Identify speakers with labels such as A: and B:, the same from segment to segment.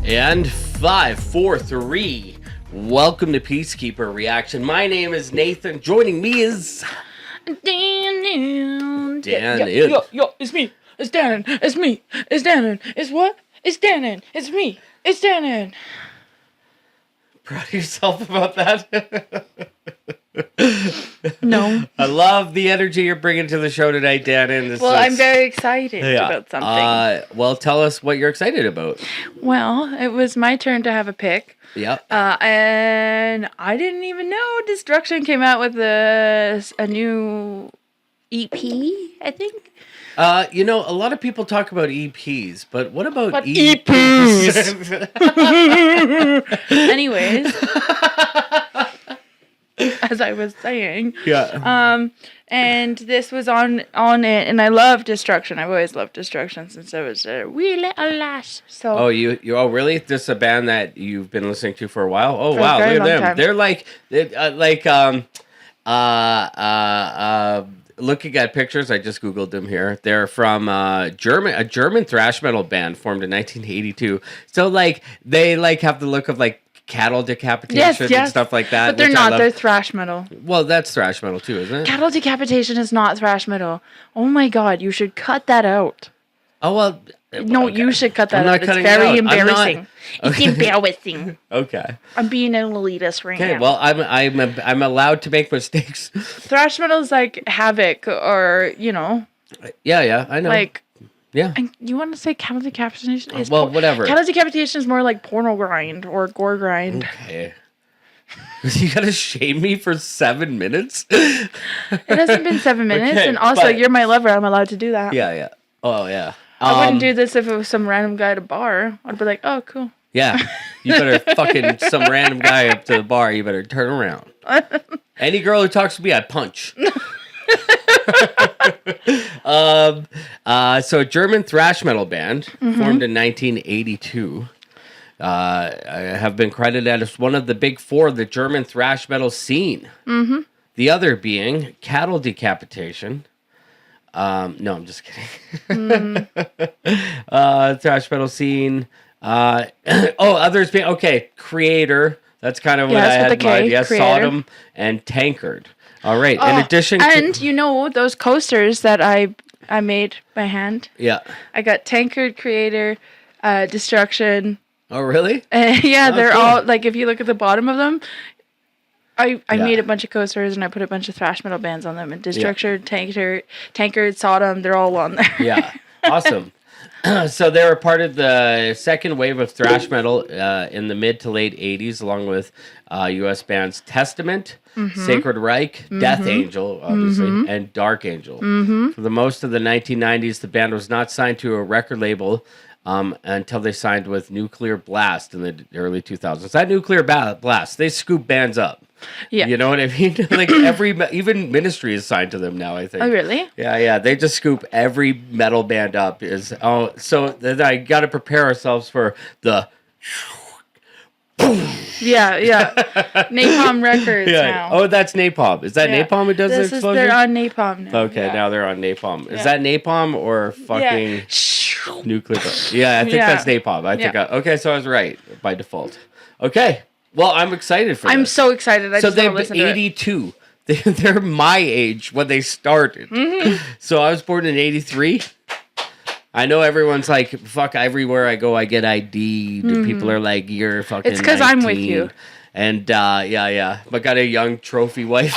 A: And 5, 4, 3. Welcome to Peacekeeper Reaction. My name is Nathan. Joining me is
B: Danyn.
A: Danyn.
B: Yo, it's me. It's Danyn. It's me. It's Danyn. It's what? It's Danyn. It's me. It's Danyn.
A: Proud of yourself about that?
B: No.
A: I love the energy you're bringing to the show today, Danyn.
B: I'm very excited about something.
A: Well, tell us what you're excited about.
B: Well, it was my turn to have a pick.
A: Yep.
B: And I didn't even know Destruction came out with a new EP, I think.
A: A lot of people talk about EPs, but what about
B: EPs? Anyways, as I was saying, and this was on it, and I love Destruction. I've always loved Destruction since I was a wee little lass. So
A: Oh really? This is a band that you've been listening to for a while? Oh wow,
B: look
A: at them.
B: Time.
A: They're looking at pictures, I just Googled them here. They're from a German thrash metal band formed in 1982. So they have the look of cattle decapitation and stuff like that.
B: But they're not. They're thrash metal.
A: Well, that's thrash metal too, isn't it?
B: Cattle decapitation is not thrash metal. Oh my god, you should cut that out.
A: Oh well.
B: No,
A: okay.
B: you should cut that
A: I'm
B: out.
A: not cutting
B: It's very
A: it out.
B: embarrassing.
A: Okay.
B: It's embarrassing.
A: Okay.
B: I'm being an elitist right now.
A: Okay, well, I'm allowed to make mistakes.
B: Thrash metal is like Havoc, or
A: Yeah, I know. Yeah.
B: And you want to say cattle decapitation?
A: Whatever.
B: Cattle decapitation is more like porno grind or gore grind.
A: Okay. You gotta shame me for 7 minutes?
B: It hasn't been 7 minutes,
A: Okay,
B: and also you're my lover. I'm allowed to do that.
A: Yeah. Oh, yeah.
B: I wouldn't do this if it was some random guy at a bar. I'd be like, oh, cool.
A: Yeah. You better fucking some random guy up to the bar. You better turn around. Any girl who talks to me, I punch. So a German thrash metal band formed in 1982. Have been credited as one of the big four of the German thrash metal scene. Mm-hmm. The other being Cattle Decapitation. No, I'm just kidding. Thrash metal scene. Others being Creator. That's kind of what I had in mind. Yes,
B: Creator.
A: Sodom and Tankard. All right. In addition
B: to those coasters that I made by hand.
A: Yeah.
B: I got Tankard, Creator, Destruction.
A: Oh, really?
B: They're
A: cool.
B: all if you look at the bottom of them. I made a bunch of coasters and I put a bunch of thrash metal bands on them. And Destruction, Tankard, Sodom, they're all on there.
A: Yeah, awesome. So they were part of the second wave of thrash metal in the mid to late 80s, along with U.S. bands Testament, Sacred Reich, Death Angel, obviously, and Dark Angel. For the most of the 1990s, the band was not signed to a record label until they signed with Nuclear Blast in the early 2000s. That Nuclear Blast, they scoop bands up.
B: Yeah.
A: You know what I mean? Even Ministry is signed to them now, I think.
B: Oh, really?
A: Yeah. They just scoop every metal band up. So then I got to prepare ourselves for the...
B: Yeah. Napalm Records now.
A: Oh, that's Napalm. Is that Napalm who does the explosion?
B: They're on Napalm now.
A: Okay, now they're on Napalm. Is that Napalm or fucking Nuclear? Yeah, I think that's Napalm. Okay, so I was right by default. Okay. Well, I'm excited for this.
B: I'm so excited. I just want to listen to it.
A: 82. They're my age when they started. So I was born in 83. I know everyone's like, fuck, everywhere I go, I get ID. People are like, you're fucking
B: It's because I'm with you.
A: And, yeah. But got a young trophy wife.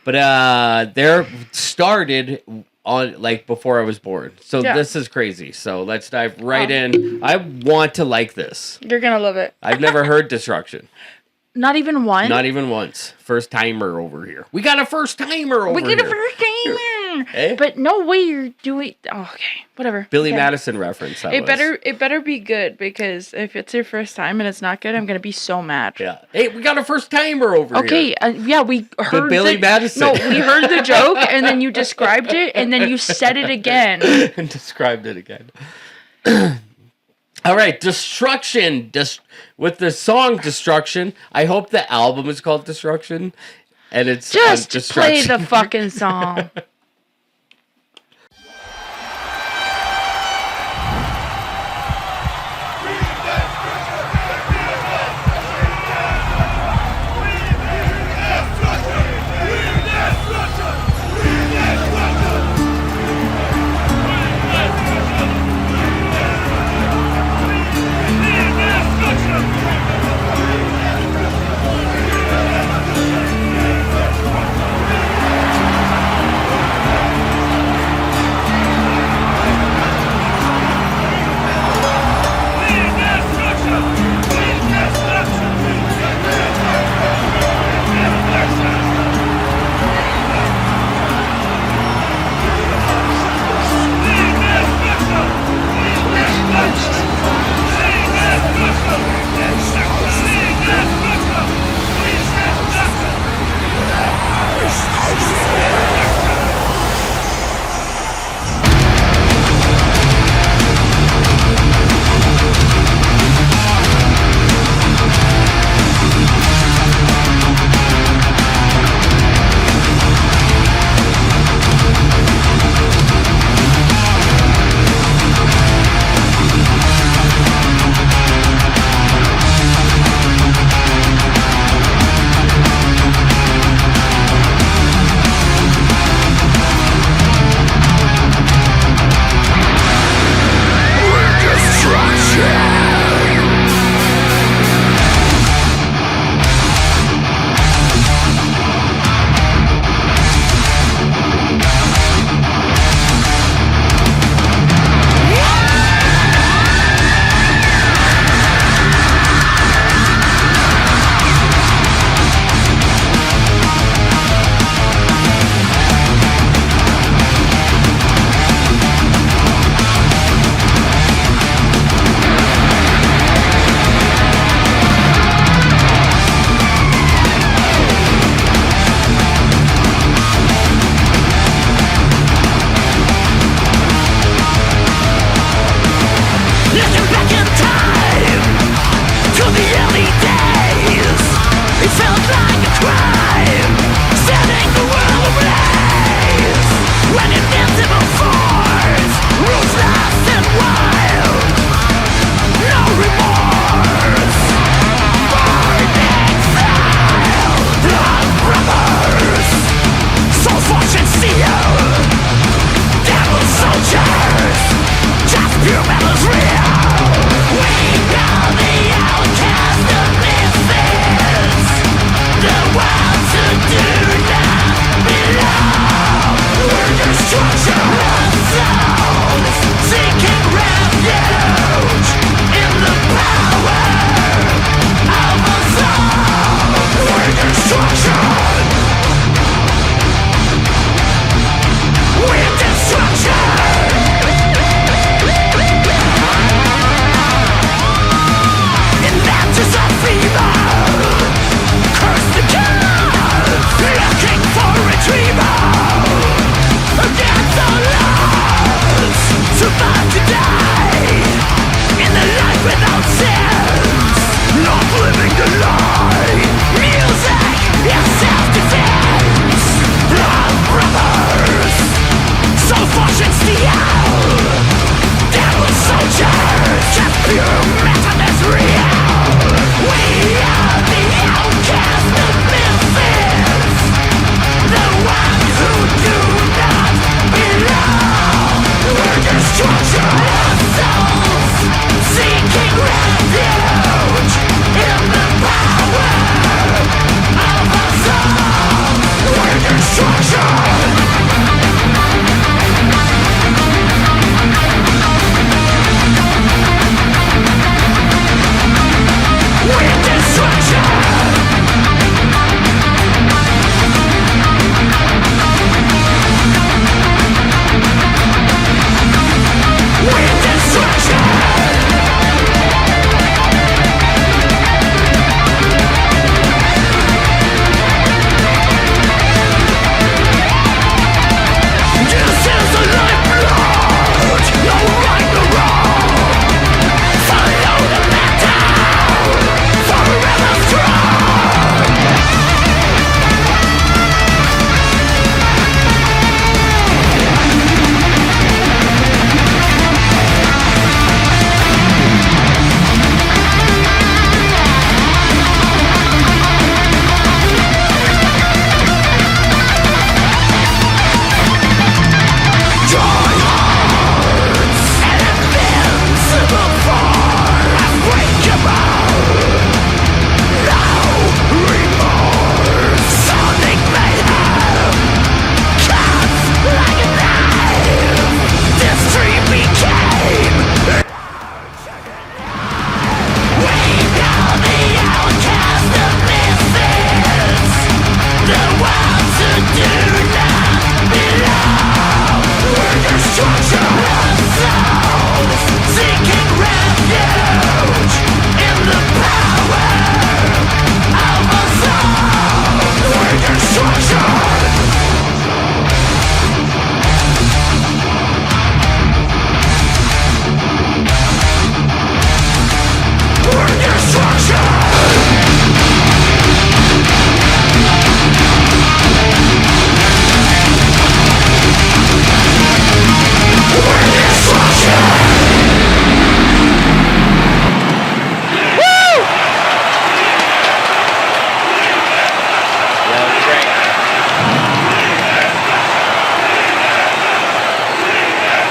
A: But they're started on, before I was born. So this is crazy. So let's dive right in. I want to like this.
B: You're going to love it.
A: I've never heard Destruction.
B: Not even one?
A: Not even once. First timer over here. We got a first timer over here.
B: We got a first timer.
A: Eh?
B: But no way you're doing... Oh, okay. Whatever.
A: Billy Madison reference.
B: It better be good, because if it's your first time and it's not good, I'm going to be so mad.
A: Yeah. Hey, we got a first timer over here.
B: Okay. We heard
A: Billy Madison.
B: No, we heard the joke, and then you described it, and then you said it again.
A: And described it again. All right, Destruction. With the song Destruction, I hope the album is called Destruction. And it's
B: just
A: Destruction.
B: play the fucking song.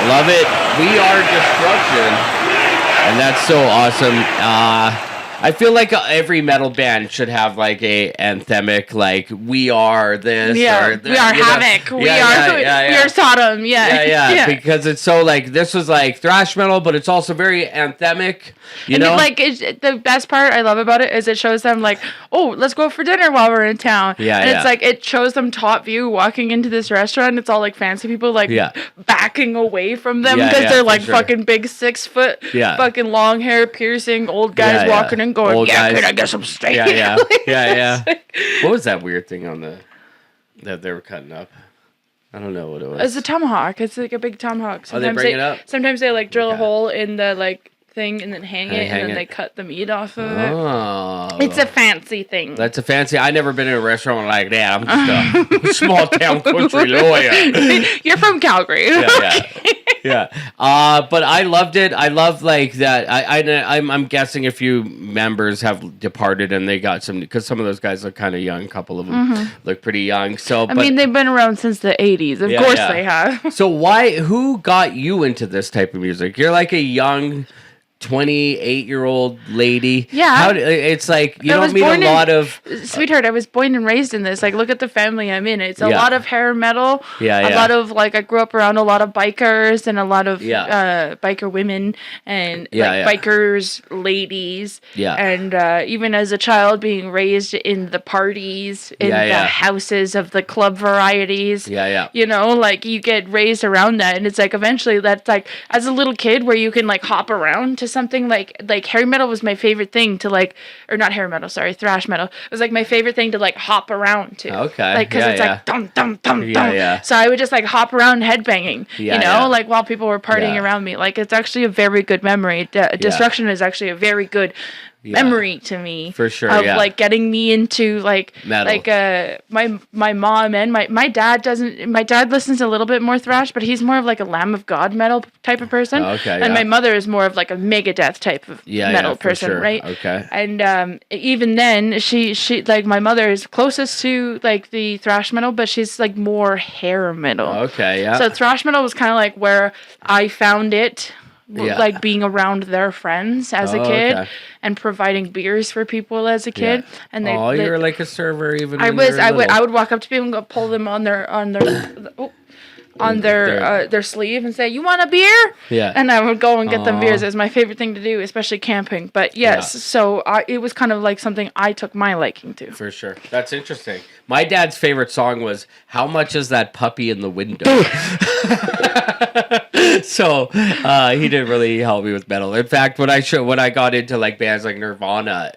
A: Love it. We are destruction. And that's so awesome. I feel like every metal band should have like a anthemic, like we are this, or
B: we are havoc, we are Sodom,
A: yeah, because it's so like this was like thrash metal, but it's also very anthemic, you know.
B: Like the best part I love about it is it shows them like, oh, let's go for dinner while we're in town, and it's like it shows them top view walking into this restaurant. It's all like fancy people like backing away from them because they're like fucking big 6 foot, fucking long hair, piercing old guys walking in. Going, can I get some steak?
A: Yeah. What was that weird thing on that they were cutting up? I don't know what it was.
B: It's a tomahawk. It's like a big tomahawk.
A: Sometimes they bring it up?
B: Sometimes they like drill a hole in the like thing and then hang it, and then they cut the meat off of it. Oh. It's a fancy thing.
A: That's a fancy. I've never been in a restaurant like that. I'm just a small town country lawyer.
B: You're from Calgary.
A: Yeah. But I loved it. I love like that. I'm guessing a few members have departed and they got some, because some of those guys look kind of young. A couple of them look pretty young. So
B: I mean, they've been around since the 80s. Of course they have.
A: So who got you into this type of music? You're like a young 28-year-old lady.
B: Yeah.
A: It's like you don't meet a lot of...
B: Sweetheart, I was born and raised in this. Like, look at the family I'm in. It's a lot of hair metal. A lot of, like, I grew up around a lot of bikers and a lot of biker women and, bikers, ladies.
A: Yeah.
B: And even as a child being raised in the parties, in the houses of the club varieties. You know, like, you get raised around that. And it's, like, eventually that's, like, as a little kid where you can, like, hop around to something like hair metal was my favorite thing to like, or not hair metal, sorry, thrash metal. It was like my favorite thing to like hop around to.
A: Okay.
B: Like, cause it's like dum dum dum dum. So I would just like hop around headbanging, you know, like while people were partying around me. Like, it's actually a very good memory. Destruction is actually a very good memory to me,
A: for sure,
B: of like getting me into like
A: metal.
B: Like my mom and my dad listens a little bit more thrash, but he's more of like a Lamb of God metal type of person. And my mother is more of like a Megadeth type of metal person, right? And even then she like my mother is closest to like the thrash metal, but she's like more hair metal. So thrash metal was kind of like where I found it. Like being around their friends as a kid and providing beers for people as a kid. And
A: you were like a server even.
B: I would walk up to people and go pull them on their sleeve and say, "You want a beer?" And I would go and get them beers. It was my favorite thing to do, especially camping. But so it was kind of like something I took my liking to.
A: For sure. That's interesting. My dad's favorite song was "How Much Is That Puppy in the Window?" So he didn't really help me with metal. In fact, when I got into like bands like Nirvana,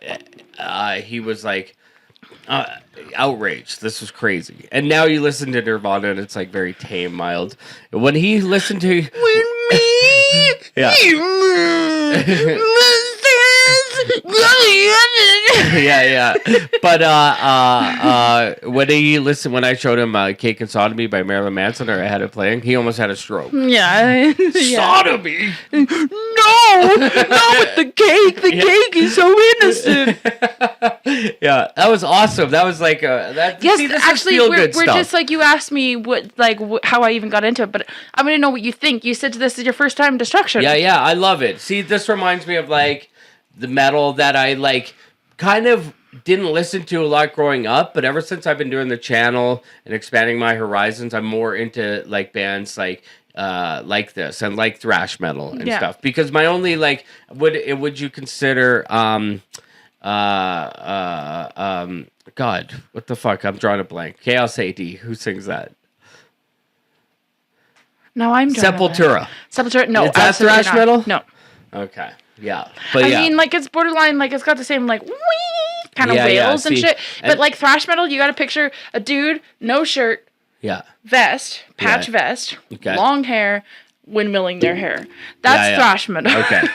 A: he was like outraged. This was crazy. And now you listen to Nirvana and it's like very tame, mild. When he listened to But when I showed him Cake and Sodomy by Marilyn Manson, or I had it playing, he almost had a stroke. Sodomy?
B: No, not with the cake. The cake is so innocent.
A: That was awesome. That was like
B: actually, we're just like, you asked me how I even got into it, but I want to know what you think. You said this is your first time Destruction.
A: I love it. See, this reminds me of like the metal that I like kind of didn't listen to a lot growing up, but ever since I've been doing the channel and expanding my horizons, I'm more into like bands like this and like thrash metal and stuff. Because my only like would you consider God, what the fuck? I'm drawing a blank. Chaos AD. Who sings that?
B: No, I'm
A: Sepultura.
B: Sepultura. No,
A: is that thrash metal?
B: No.
A: Okay. Yeah. But
B: I mean, like, it's borderline, like, it's got the same, like, wee kind of wails and shit. But, like, thrash metal, you got to picture a dude, no shirt, vest, patch vest, long hair, windmilling their hair. That's thrash metal.
A: Okay.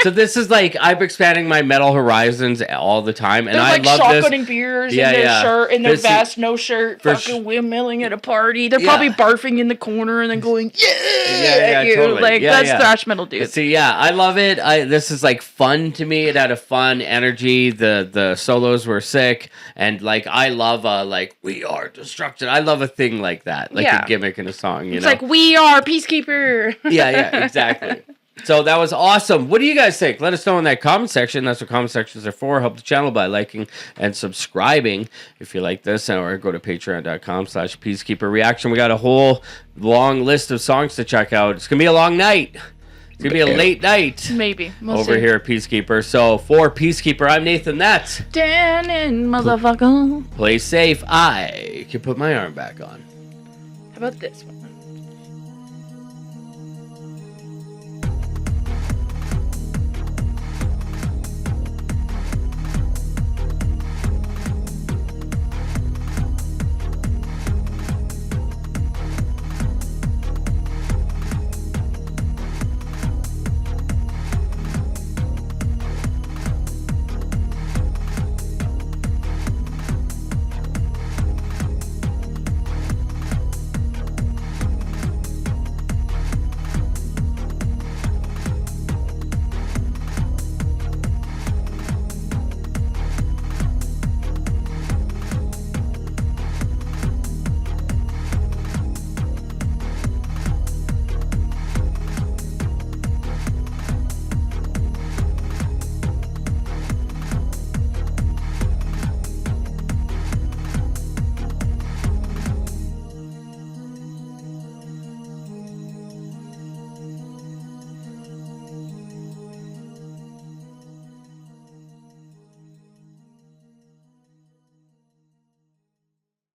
A: So this is like I'm expanding my metal horizons all the time, and
B: they're
A: I
B: like
A: love this.
B: shotgunning beers in their shirt, in their vest, no shirt, fucking windmilling at a party. They're probably barfing in the corner and then going at you. Totally. Like that's thrash metal, dude.
A: See, I love it. This is like fun to me. It had a fun energy. The solos were sick, and like I love like we are destructed. I love a thing like that, like a gimmick in a song. You know,
B: it's like we are Peacekeeper.
A: yeah, exactly. So that was awesome. What do you guys think? Let us know in that comment section. That's what comment sections are for. Help the channel by liking and subscribing if you like this. Or go to patreon.com/Peacekeeper Reaction. We got a whole long list of songs to check out. It's going to be a long night. It's going to be a late night.
B: Maybe.
A: We'll over see. Here at Peacekeeper. So for Peacekeeper, I'm Nathan. That's
B: Danyn, motherfucker.
A: Play safe. I can put my arm back on.
B: How about this one?